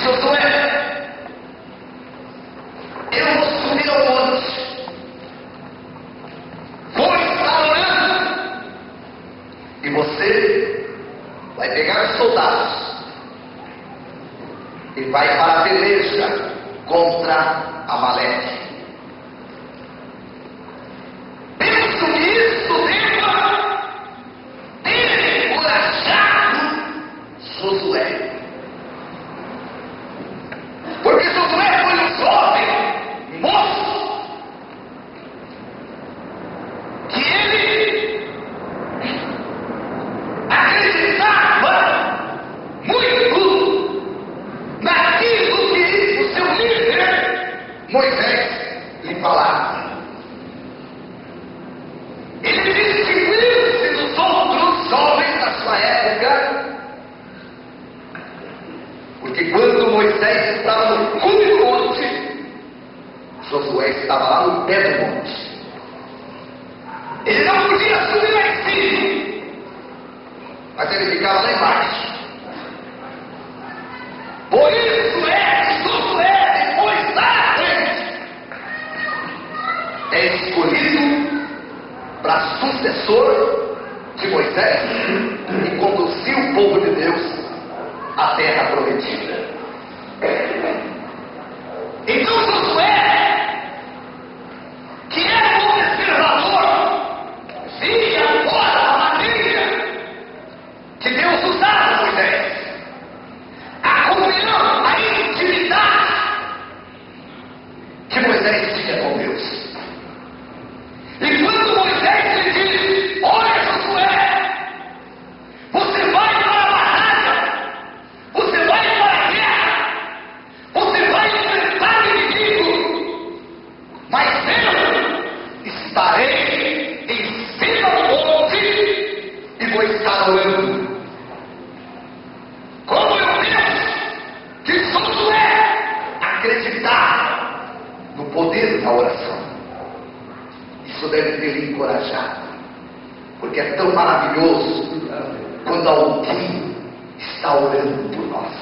Josué: eu vou subir ao monte, vou estar orando, e você vai pegar os soldados e vai para a peleja contra Amaleque. Penso que isso deva ter encorajado Josué, porque Josué foi um jovem moço que ele acreditava muito naquilo que o seu líder Moisés lhe falava. Ele distinguiu-se dos outros jovens da sua época, porque quando Moisés estava no cume do monte, Josué estava lá no pé do monte. Ele não podia subir lá em cima, mas ele ficava lá embaixo. Por isso é que Josué, depois lá à frente, é escolhido para sucessor de Moisés e conduzir o povo de Deus à terra prometida. Então Josué, que era um observador, via agora a maneira que Deus usava Moisés, a comunhão, a intimidade que Moisés tinha com Deus. E quando Moisés lhe diz: olha Josué, você vai para a batalha, você vai para a guerra, você vai enfrentar o inimigo, mas eu estarei em cima do monte e vou estar orando. Como eu penso que Josué acreditava no poder da oração. Isso deve ter lhe encorajado, porque é tão maravilhoso quando alguém está orando por nós.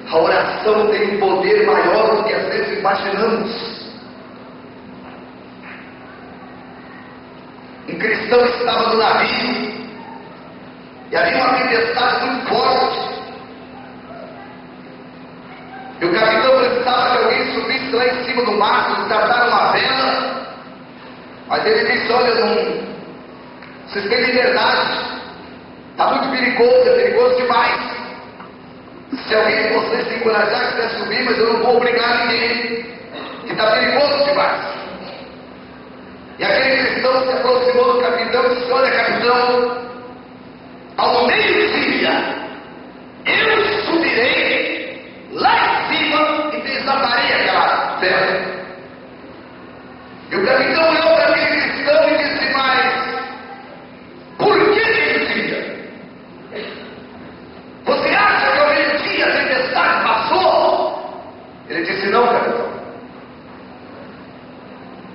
A oração tem um poder maior do que às vezes imaginamos. Um cristão estava no navio e havia uma tempestade muito forte, e o capitão precisava que alguém subisse lá em cima do mastro e tratar uma vela. Mas ele disse: olha, não, vocês têm liberdade, está muito perigoso, é perigoso demais. Se alguém de vocês se encorajar, quiser subir, mas eu não vou obrigar ninguém, que está perigoso demais. E aquele cristão se aproximou do capitão e disse: olha capitão, ao meio-dia eu subirei lá em cima e desatarei aquela vela. E o capitão olhou para aquele cristão e disse: mas por que meio-dia? Você acha que ao meio-dia a tempestade passou? Ele disse: não, capitão,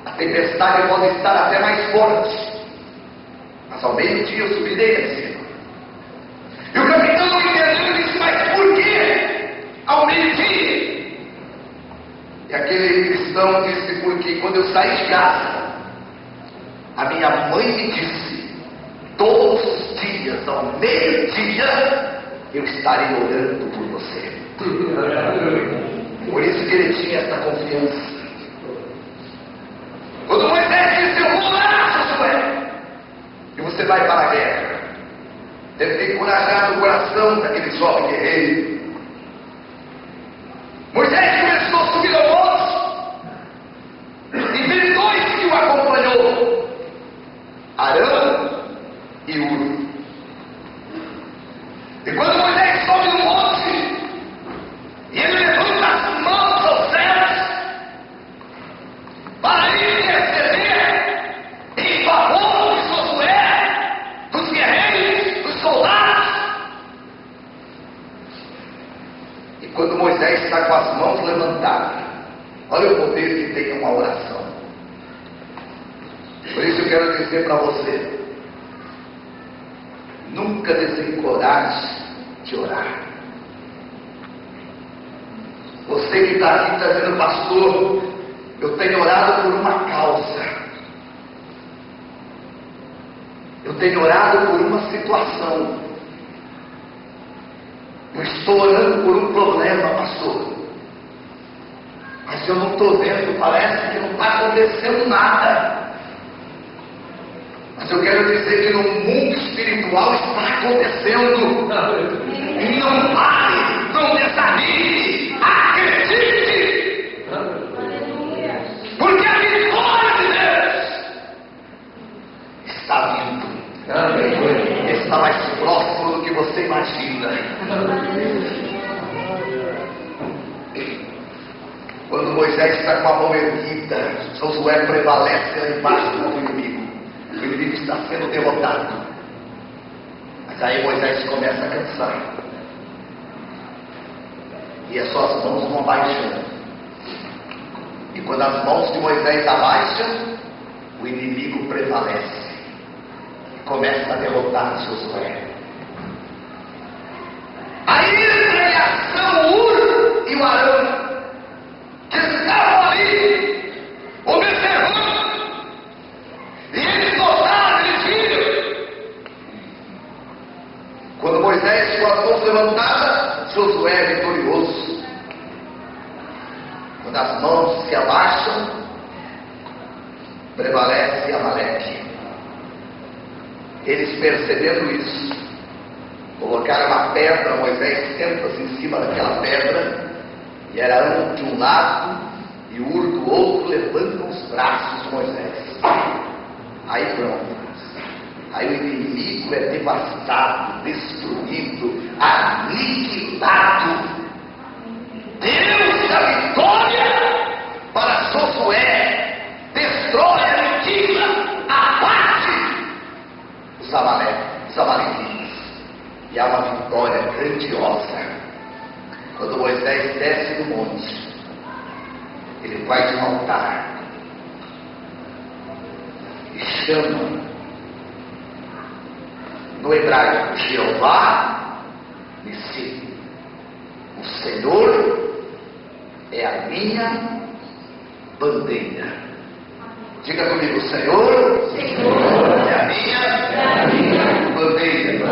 a tempestade pode estar até mais forte, mas ao meio-dia eu subirei em cima. E o capitão não entendeu e disse: mas por que ao meio-dia? E aquele cristão disse: porque quando eu saí de casa, a minha mãe me disse: todos os dias, ao meio-dia, eu estarei orando por você. Por isso que ele tinha essa confiança. Quando Moisés disse: eu vou lá, Josué, e você vai para a guerra, deve ter encorajado o coração daquele jovem guerreiro. Moisés começou a subir ao monte, e veio dois que o acompanhou, Arão e Hur. E quando Moisés sobe no monte, e ele levanta as mãos aos céus, para interceder em favor de Josué, dos guerreiros, dos soldados. E quando Moisés está com as mãos levantadas, olha o poder que tem uma oração. Por isso eu quero dizer para você: nunca desencoraje de orar. Você que está aqui está dizendo, pastor, eu tenho orado por uma causa. Eu tenho orado por uma situação. Eu estou orando por um problema, pastor. Mas eu não estou vendo, parece que não está acontecendo nada. Mas eu quero dizer que no mundo espiritual está acontecendo. Não pare, não desanime, acredite. Porque a vitória de Deus está vindo. Está mais próximo do que você imagina. Quando Moisés está com a mão erguida, Josué prevalece lá embaixo contra o inimigo. O inimigo está sendo derrotado. Mas aí Moisés começa a cansar. E as suas mãos vão abaixando. E quando as mãos de Moisés abaixam, o inimigo prevalece. E começa a derrotar Josué. Aí entra em ação o Ur e o Arão, que estavam ali, observando. E eles notaram, eles viram. Quando Moisés com as mãos levantadas, Josué é vitorioso. Quando as mãos se abaixam, prevalece Amaleque. Eles percebendo isso, colocaram uma pedra, Moisés senta-se em cima daquela pedra, e era um de um lado e Ur do outro, levanta os braços de Moisés. Aí pronto. Aí o inimigo é devastado, destruído, aniquilado. Deus da vitória para Josué, destrói, aniquila, abate os amalequitas. E há uma vitória grandiosa. Quando Moisés desce do monte, ele vai de um altar e chama no hebraico Jeová Nissi. O Senhor é a minha bandeira. Diga comigo, Senhor, é a minha bandeira.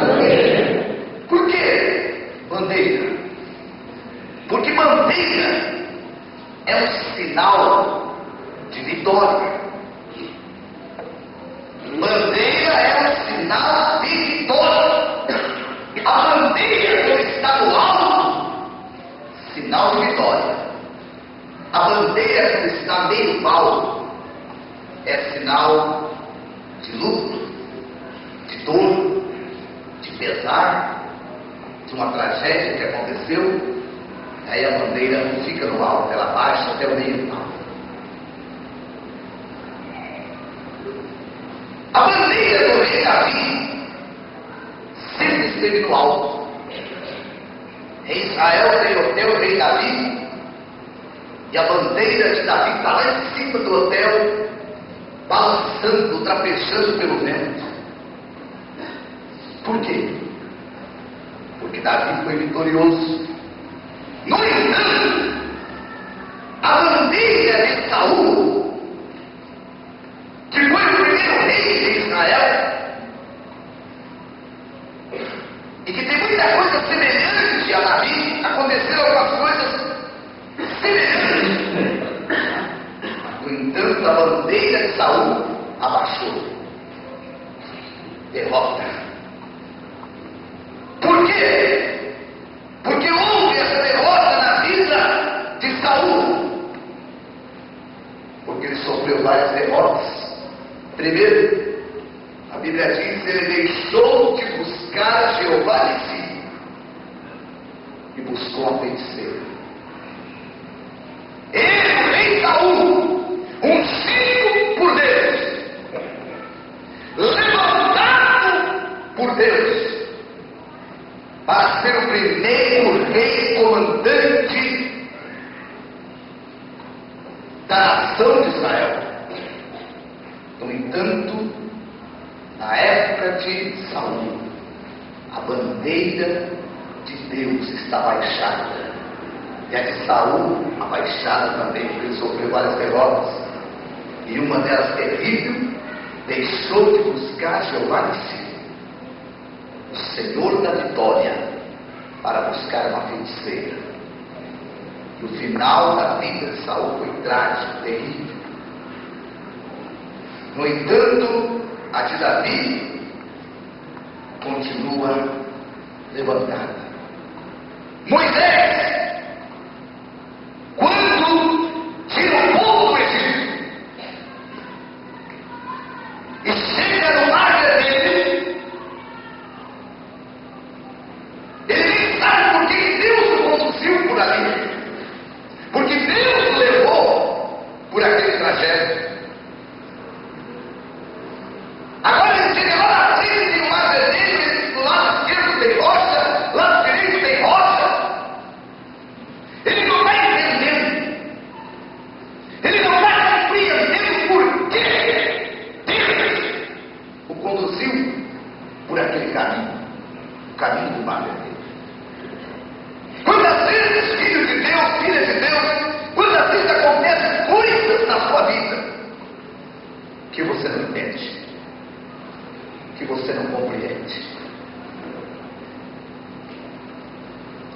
Por que bandeira? Porque bandeira é um sinal de vitória. Bandeira é um sinal de vitória. A bandeira, quando está no alto, sinal de vitória. A bandeira, quando está meio alto, é sinal de luto, de dor, de pesar, de uma tragédia que aconteceu. Aí a bandeira não fica no alto, ela baixa até o meio alto. A bandeira do rei Davi sempre esteve no alto. Em Israel tem o hotel rei Davi, e a bandeira de Davi está lá em cima do hotel, balançando, trapejando pelo vento. Por quê? Porque Davi foi vitorioso. No entanto, a bandeira de Saul, que foi o primeiro rei de Israel, e que tem muita coisa semelhante a Davi, aconteceram algumas coisas semelhantes. No entanto, a bandeira de Saul abaixou. Derrota. Por quê? Porque houve essa derrota na vida de Saul. Porque ele sofreu várias derrotas. Primeiro, a Bíblia diz que ele deixou de buscar a Jeová em si e buscou a feiticeira. Ele, o rei Saul, ungido por Deus, levantado por Deus, para ser o primeiro rei comandante da nação de Israel. No entanto, na época de Saul, a bandeira de Deus está baixada. E a de Saul, abaixada também, porque ele sofreu várias derrotas. E uma delas terrível, deixou de buscar Jeová de si, o Senhor da vitória, para buscar uma feiticeira. E o final da vida de Saul foi trágico, terrível. No entanto, a de Davi continua levantada. Moisés, quando tira o povo do Egito e chega no mar vermelho, ele nem sabe por que Deus o conduziu por ali, porque Deus o levou por aquele trajeto. Agora ele chega lá na frente, tem o mar vermelho, do lado esquerdo tem rocha, do lado direito tem rocha. Ele não está entendendo, ele não está compreendendo por que Deus o conduziu por aquele caminho, o caminho do mar vermelho. Quantas vezes, filho de Deus, filha de Deus, quantas vezes acontecem coisas na sua vida que você não entende, que você não compreende?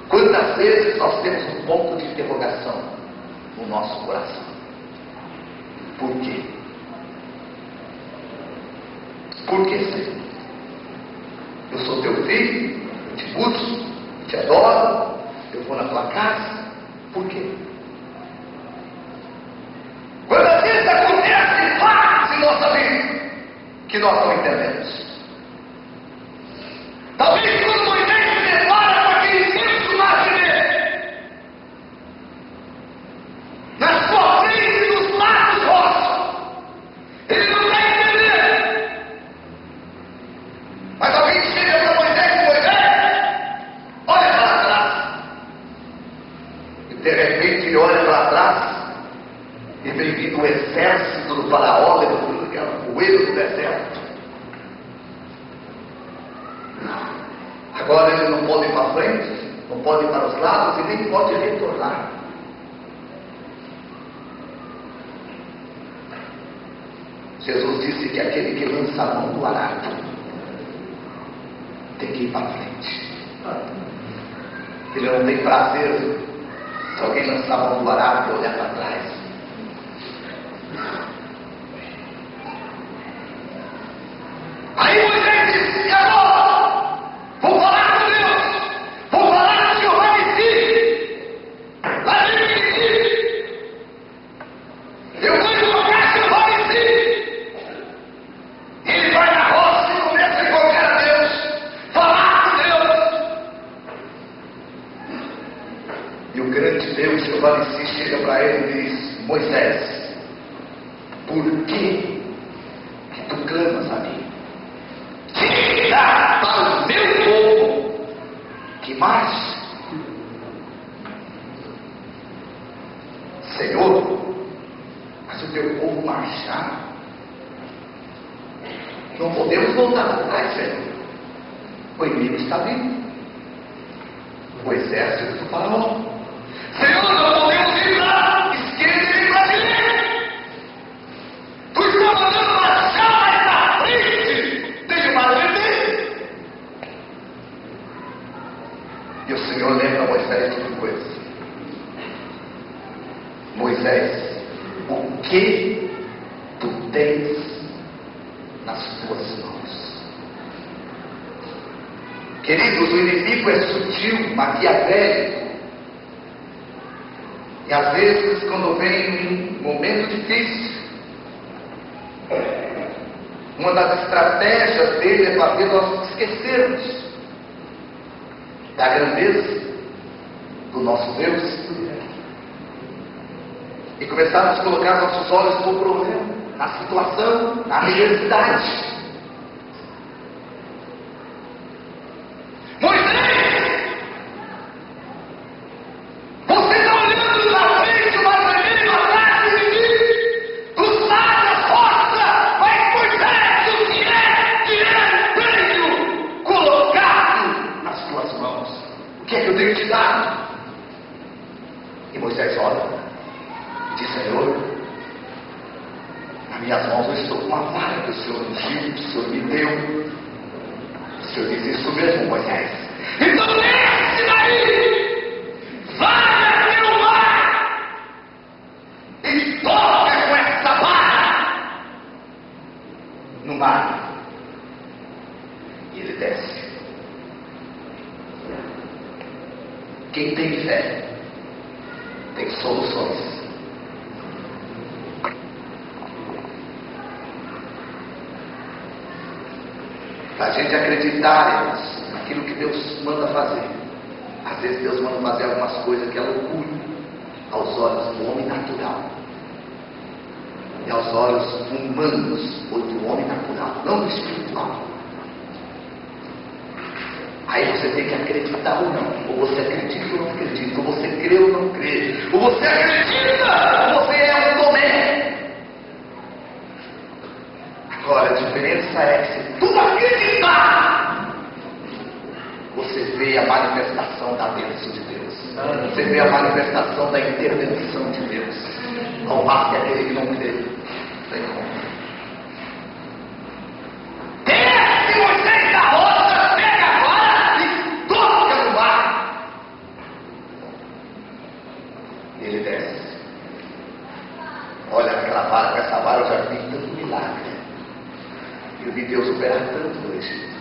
Quantas vezes nós temos um ponto de interrogação no nosso coração? Por quê? Por que, Senhor? Eu sou teu filho, eu te busco, eu te adoro, eu vou na tua casa. Por quê? Quantas vezes acontece fatos em nossa vida que nós não entendemos? Talvez quando Moisés se depara com aquele imenso mar vermelho, na sua frente dos lados rocha, ele não está entendendo. Mas alguém chega para Moisés, olha para trás. E de repente ele olha para trás e vem vindo o exército do faraó, levando aquela poeira do deserto. Agora ele não pode ir para frente, não pode ir para os lados e nem pode retornar. Jesus disse que aquele que lança a mão do arado tem que ir para frente. Ele não tem prazer se alguém lançar a mão do arado e olhar para trás. Aí Moisés disse: e agora? Vou falar com Deus, vou falar com Jeová de si, lá dentro de si. Eu vou invocar Jeová de si. Ele vai na roça e começa a invocar a Deus, falar com Deus. E o grande Deus, Jeová de si, chega para ele e diz: Moisés, por que tu clamas a mim? Tira para o meu povo que marche. Senhor, mas o teu povo marchar, não podemos voltar atrás, Senhor. O inimigo está vindo, o exército do faraó. Senhor, não podemos ir para a esquerda nem para a direita. Tu está mandando marchar mais na frente, deixa o mar vermelho. E o Senhor lembra Moisés de uma coisa: Moisés, o que tu tens nas tuas mãos? Queridos, o inimigo é sutil, maquiavélico. E às vezes, quando vem um momento difícil, uma das estratégias dele é fazer nós esquecermos da grandeza do nosso Deus e começarmos a colocar nossos olhos no problema, na situação, na adversidade. Moisés, você está olhando na frente, mas vermelho atrás de mim, dos lados roça, mas Moisés, o que é prêmio colocado nas tuas mãos? O que é que eu tenho te dado? nas minhas mãos eu estou com uma vara que o Senhor ungiu, que o Senhor me deu. O Senhor diz isso mesmo, Moisés. Então desce daí, vai até o mar e toca com essa vara no mar. E ele desce. Quem tem fé tem soluções. Para a gente acreditar, irmãos, naquilo que Deus manda fazer. Às vezes Deus manda fazer algumas coisas que é loucura aos olhos do homem natural e aos olhos humanos ou do homem natural, não do espiritual. Aí você tem que acreditar ou não. Ou você acredita ou não acredita. Ou você crê ou não crê. Ou você acredita ou você é um Tomé. Agora a diferença é que se tu acreditar, você vê a manifestação da bênção de Deus. Você vê a manifestação da intervenção de Deus. Ao passo que aquele que não crê, tem como. Desce, Moisés, da rocha, pega a vara e toca no mar. Ele desce. Olha aquela vara, com essa vara eu já vi tanto milagre. Eu vi Deus operar tanto no Egito.